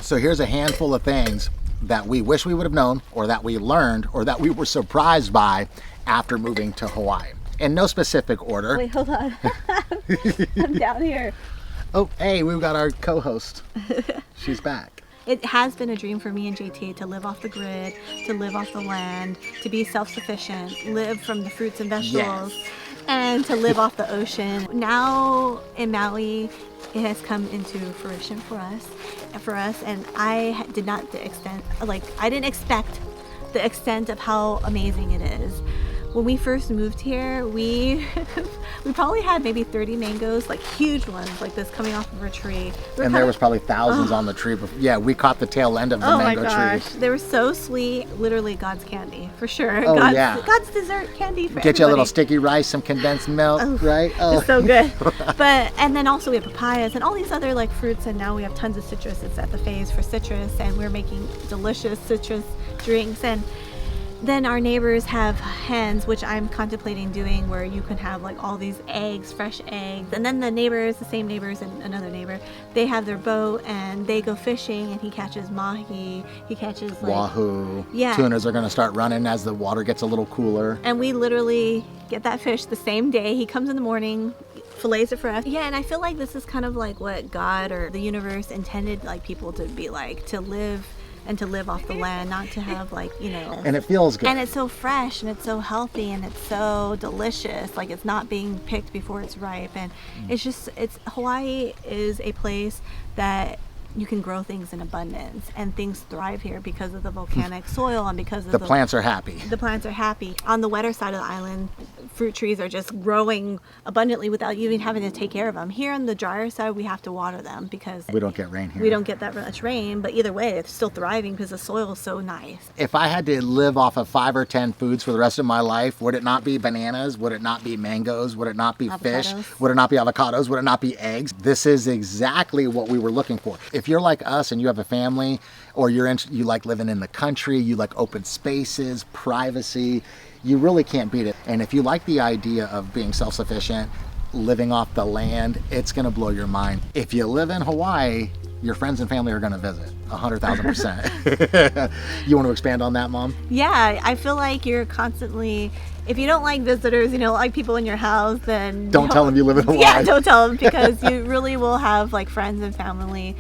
So here's a handful of things that we wish we would have known, or that we learned, or that we were surprised by after moving to Hawaii. In no specific order. Wait, hold on. I'm down here. Oh, hey, we've got our co-host. She's back. It has been a dream for me and JT to live off the grid, to live off the land, to be self-sufficient, live from the fruits and vegetables, and to live off the ocean. Now in Maui, it has come into fruition for us, and I did not I didn't expect the extent of how amazing it is. When we first moved here, we probably had maybe 30 mangoes, like huge ones like this coming off of a tree. And there was probably thousands on the tree. Yeah, we caught the tail end of the mango trees. They were so sweet. Literally God's candy, for sure. Oh, God's dessert candy for Get everybody. you a little sticky rice, some condensed milk, right? Oh, it's so good. And then also we have papayas and all these other like fruits, and now we have tons of citrus. It's at the phase for citrus, and we're making delicious citrus drinks. And then our neighbors have hens, which I'm contemplating doing, where you can have like all these eggs, fresh eggs. And then the same neighbors and another neighbor, they have their boat and they go fishing, and he catches mahi, he catches like wahoo. Yeah. Tunas are going to start running as the water gets a little cooler. And we literally get that fish the same day. He comes in the morning, fillets it for us. Yeah, and I feel like this is kind of like what God or the universe intended like people to be like, to live off the land, not to have like, And it feels good. And it's so fresh, and it's so healthy, and it's so delicious. Like, it's not being picked before it's ripe. And Hawaii is a place that you can grow things in abundance, and things thrive here because of the volcanic soil and because of the plants are happy. The plants are happy. On the wetter side of the island, fruit trees are just growing abundantly without you even having to take care of them. Here on the drier side, we have to water them because we don't get rain here. We don't get that much rain, but either way, it's still thriving because the soil is so nice. If I had to live off of 5 or 10 foods for the rest of my life, would it not be bananas? Would it not be mangoes? Would it not be fish? Would it not be avocados? Would it not be eggs? This is exactly what we were looking for. If you're like us and you have a family, or you like living in the country, you like open spaces, privacy, you really can't beat it. And if you like the idea of being self-sufficient, living off the land, it's going to blow your mind. If you live in Hawaii, your friends and family are going to visit 100,000%. You want to expand on that, Mom? Yeah, I feel like you're constantly, if you don't like visitors, like people in your house, then don't tell them you live in Hawaii. Yeah, don't tell them, because you really will have like friends and family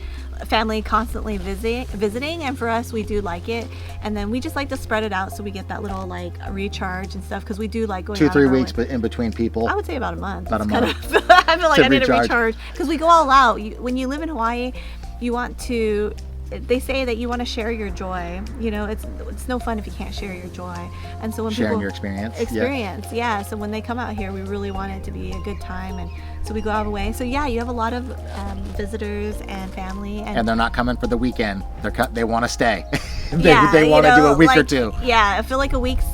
constantly visiting, and for us, we do like it. And then we just like to spread it out so we get that little like recharge and stuff, because we do like going 2-3 weeks but in between people. I would say about a month. About a month. I feel like I need to recharge, because we go all out. When you live in Hawaii, they say that you want to share your joy. It's no fun if you can't share your joy. And so when sharing people your experience, yeah. So when they come out here, we really want it to be a good time, and so we go out of the way. So yeah, you have a lot of visitors and family, and they're not coming for the weekend. They want to stay. they want to do a week or two. Yeah, I feel like a week's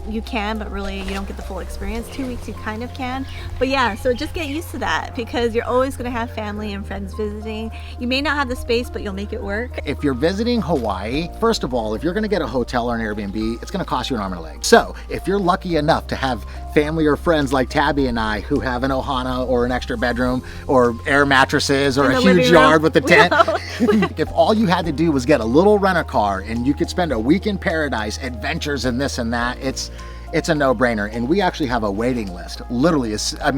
you can, but really you don't get the full experience. 2 weeks you kind of can, but yeah, so just get used to that, because you're always going to have family and friends visiting. You may not have the space, but you'll make it work. If you're visiting Hawaii, first of all, if you're going to get a hotel or an Airbnb, it's going to cost you an arm and a leg. So if you're lucky enough to have family or friends like Tabby and I who have an ohana or an extra bedroom or air mattresses or a huge yard with a tent, if all you had to do was get a little rent-a-car and you could spend a week in paradise, adventures and this and that, it's a no-brainer. And we actually have a waiting list. Literally,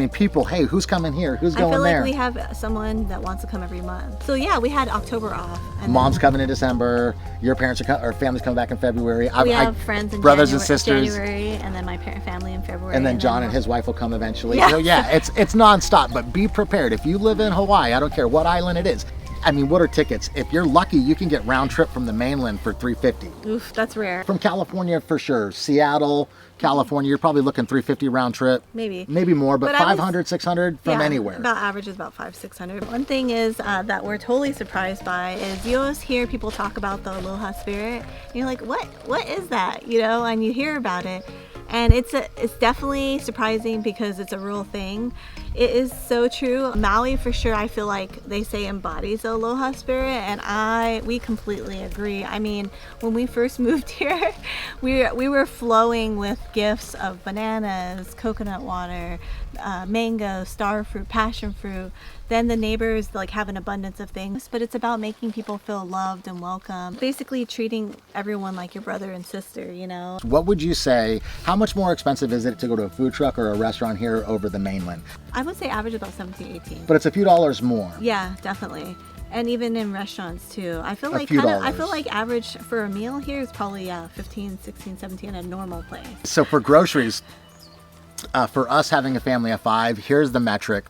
people, hey, who's coming here? Who's going there? I feel like we have someone that wants to come every month. So yeah, we had October off. Mom's coming in December. Your parents or family's coming back in February. We have friends in brothers and sisters. January, and then my family in February. And then John and his wife will come eventually. Yeah. So yeah, it's nonstop. But be prepared. If you live in Hawaii, I don't care what island it is. What are tickets? If you're lucky, you can get round trip from the mainland for $350. Oof, that's rare. From California, for sure. Seattle, California, you're probably looking $350 round trip. Maybe more, but 500, 600 from anywhere. About average is about 500-600. One thing is that we're totally surprised by is you always hear people talk about the Aloha spirit. And you're like, what is that? And you hear about it. And it's definitely surprising because it's a real thing. It is so true. Maui, for sure, I feel like they say embodies the Aloha spirit, and we completely agree. I mean, when we first moved here, we were flowing with gifts of bananas, coconut water, mango, star fruit, passion fruit. Then the neighbors like have an abundance of things, but it's about making people feel loved and welcome. Basically treating everyone like your brother and sister, you know. What would you say, how much more expensive is it to go to a food truck or a restaurant here over the mainland? I would say average about 17, 18. But it's a few dollars more. Yeah, definitely. And even in restaurants too. I feel like average for a meal here is probably 15, 16, 17 at a normal place. So for groceries, for us having a family of 5, here's the metric.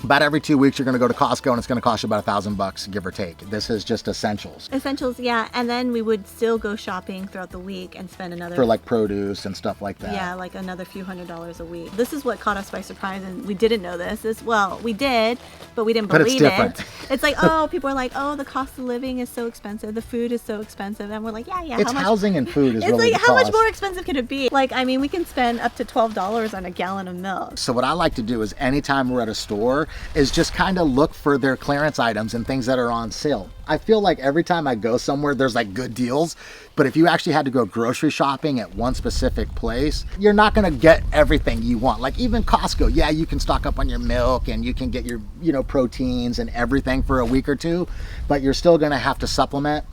About every 2 weeks, you're going to go to Costco, and it's going to cost you about $1,000, give or take. This is just essentials. Essentials, yeah. And then we would still go shopping throughout the week and spend another... For like produce and stuff like that. Yeah, like another few $100s a week. This is what caught us by surprise, and we didn't know this. Well, we did, but we didn't believe it. It's like, oh, people are like, oh, the cost of living is so expensive. The food is so expensive. And we're like, yeah. It's housing and food is really the cost. It's like, how much more expensive could it be? Like, I mean, we can spend up to $12 on a gallon of milk. So what I like to do is anytime we're at a store is just kind of look for their clearance items and things that are on sale. I feel like every time I go somewhere, there's like good deals. But if you actually had to go grocery shopping at one specific place, you're not going to get everything you want. Like even Costco, yeah, you can stock up on your milk and you can get your, proteins and everything for a week or two, but you're still going to have to supplement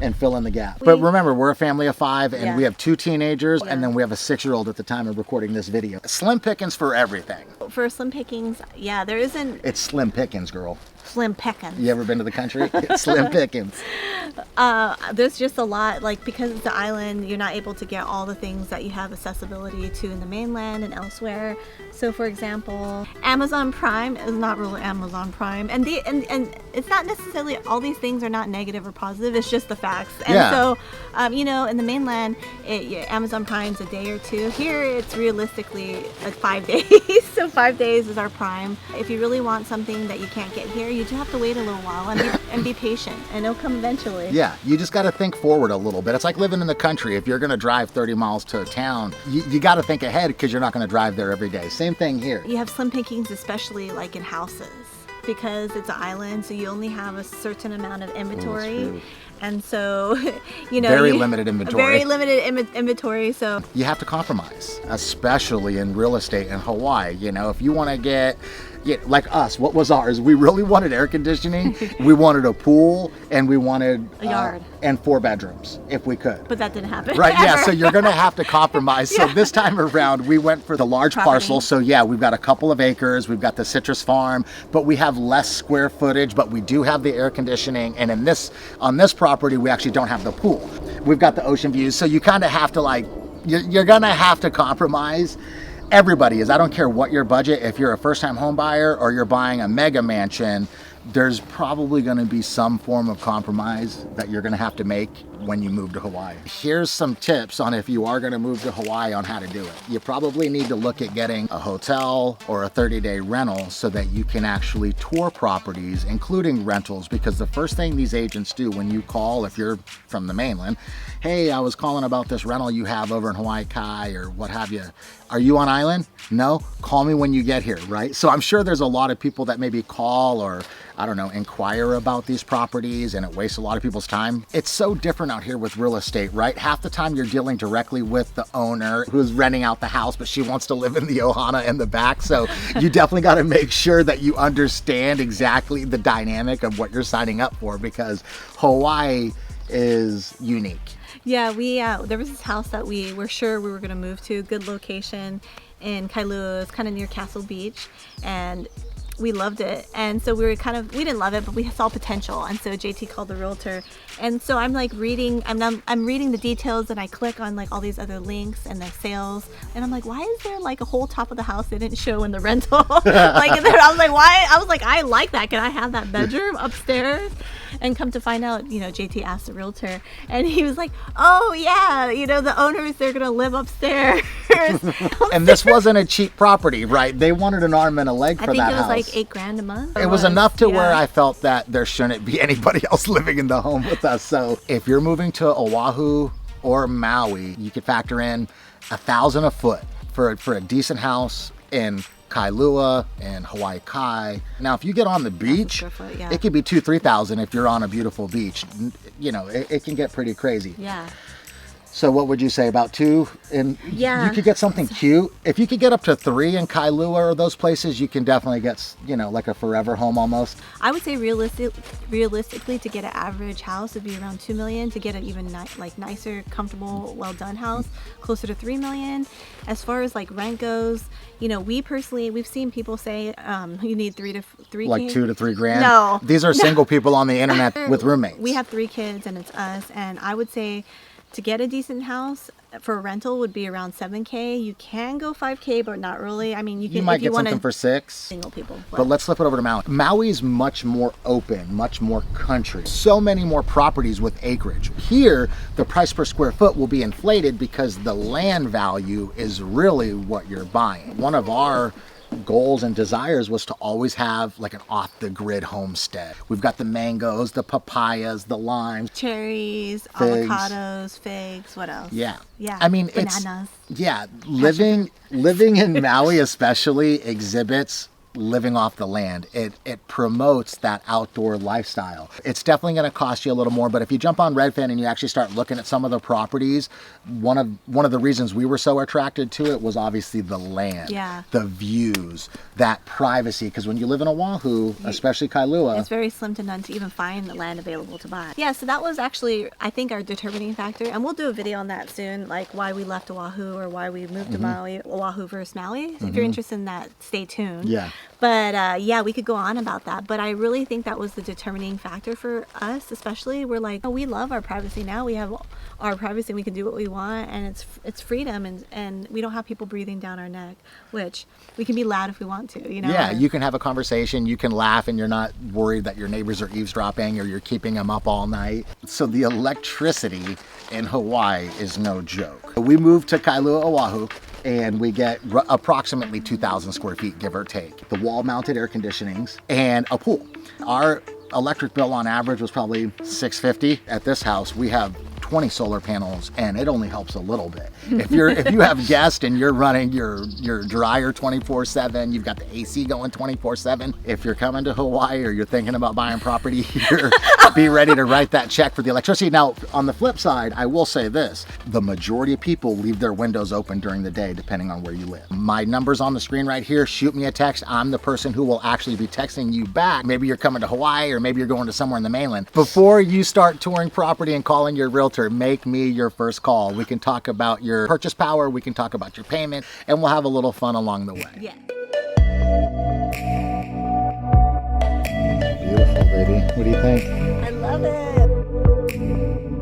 and fill in the gap. But remember, we're a family of 5 and we have 2 teenagers and then we have a 6-year-old at the time of recording this video. Slim pickings for everything. For slim pickings, yeah, there isn't... It's slim pickings, girl. Slim pickings. You ever been to the country? It's slim pickings. There's just a lot, like because it's an island, you're not able to get all the things that you have accessibility to in the mainland and elsewhere. So for example, Amazon Prime is not really Amazon Prime. And it's not necessarily, all these things are not negative or positive, it's just the facts. And so, in the mainland, Amazon Prime's a day or 2. Here, it's realistically like 5 days. So 5 days is our Prime. If you really want something that you can't get here, you do have to wait a little while and be patient, and it'll come eventually. Yeah, you just got to think forward a little bit. It's like living in the country. If you're going to drive 30 miles to a town, you got to think ahead because you're not going to drive there every day. Same thing here. You have slim pickings, especially like in houses, because it's an island, so you only have a certain amount of inventory. And so, very limited inventory. Very limited inventory. So you have to compromise, especially in real estate in Hawaii. If you want to get, like us, what was ours? We really wanted air conditioning. We wanted a pool, and we wanted a yard and 4 bedrooms if we could. But that didn't happen. Right? Yeah. So you're going to have to compromise. So this time around, we went for the large parcel. So we've got a couple of acres. We've got the citrus farm, but we have less square footage. But we do have the air conditioning, and on this property, we actually don't have the pool. We've got the ocean views. So you kind of have to you're going to have to compromise. Everybody is. I don't care what your budget. If you're a first-time home buyer or you're buying a mega mansion, there's probably going to be some form of compromise that you're going to have to make when you move to Hawaii. Here's some tips on if you are going to move to Hawaii on how to do it. You probably need to look at getting a hotel or a 30-day rental so that you can actually tour properties, including rentals, because the first thing these agents do when you call, if you're from the mainland, hey, I was calling about this rental you have over in Hawaii Kai or what have you. Are you on island? No? Call me when you get here, right? So I'm sure there's a lot of people that maybe call or, I don't know, inquire about these properties, and it wastes a lot of people's time. It's so different out here with real estate, right? Half the time you're dealing directly with the owner who's renting out the house, but she wants to live in the ohana in the back. So you definitely got to make sure that you understand exactly the dynamic of what you're signing up for, because Hawaii is unique. Yeah, there was this house that we were sure we were going to move to, good location in Kailua. It's kind of near Castle Beach, and we loved it. And so we didn't love it, but we saw potential. And so JT called the realtor. And so I'm like reading, I'm reading the details, and I click on like all these other links and the sales. And I'm like, why is there like a whole top of the house they didn't show in the rental? I was like, why? I was like, I like that. Can I have that bedroom upstairs? And come to find out, JT asked the realtor, and he was like, oh yeah, the owners, they're going to live upstairs. And this wasn't a cheap property, right? They wanted an arm and a leg for that house. I think it was like $8,000 a month. It was enough to where I felt that there shouldn't be anybody else living in the home with us. So if you're moving to Oahu or Maui, you could factor in $1,000 a foot for a decent house in Kailua and Hawaii Kai. Now, if you get on the beach, square foot, yeah. it could be 2,000-3,000 if you're on a beautiful beach. You know, it can get pretty crazy. Yeah. So what would you say, about 2? And Yeah. you could get something cute. If you could get up to 3 in Kailua or those places, you can definitely get, you know, like a forever home almost. I would say realistically, to get an average house would be around 2 million. To get an even nicer, comfortable, well done house, closer to 3 million. As far as like rent goes, you know, we've seen people say you need 3 to 3. Like 2 to 3 grand. No, These are single people on the internet with roommates. We have 3 kids and it's us, and I would say to get a decent house for a rental would be around $7K. You can go $5K, but not really. I mean, you can. You might if you get want something for 6. Single people. But let's flip it over to Maui. Maui's much more open, much more country. So many more properties with acreage. Here, the price per square foot will be inflated because the land value is really what you're buying. One of our goals and desires was to always have like an off-the-grid homestead. We've got the mangoes, the papayas, the limes, cherries, figs. avocados, figs. What else? Yeah. Yeah. I mean, bananas. Living in Maui especially exhibits living off the land. It promotes that outdoor lifestyle. It's definitely going to cost you a little more, but if you jump on Redfin and you actually start looking at some of the properties, one of the reasons we were so attracted to it was obviously the land, the views, that privacy, because when you live in Oahu, especially Kailua, it's very slim to none to even find the land available to buy. Yeah, so that was actually, I think, our determining factor, and we'll do a video on that soon, like why we left Oahu or why we moved to Maui, Oahu versus Maui. If you're interested in that, stay tuned. Yeah. But yeah, we could go on about that. But I really think that was the determining factor for us, especially. We're like, oh, we love our privacy now. We have our privacy and we can do what we want, and it's freedom, and we don't have people breathing down our neck, which we can be loud if we want to, you know? Yeah, you can have a conversation, you can laugh, and you're not worried that your neighbors are eavesdropping or you're keeping them up all night. So the electricity in Hawaii is no joke. We moved to Kailua, Oahu, and we get approximately 2,000 square feet, give or take. The wall-mounted air conditionings and a pool. Our electric bill on average was probably $650. At this house, we have 20 solar panels, and it only helps a little bit. If you have guests and you're running your dryer 24/7, you've got the AC going 24/7. If you're coming to Hawaii or you're thinking about buying property here, be ready to write that check for the electricity. Now, on the flip side, I will say this: the majority of people leave their windows open during the day, depending on where you live. My number's on the screen right here. Shoot me a text. I'm the person who will actually be texting you back. Maybe you're coming to Hawaii, or maybe you're going to somewhere in the mainland. Before you start touring property and calling your realtor, make me your first call. We can talk about your purchase power, we can talk about your payment, and we'll have a little fun along the way. Yeah. Beautiful, baby. What do you think? I love it.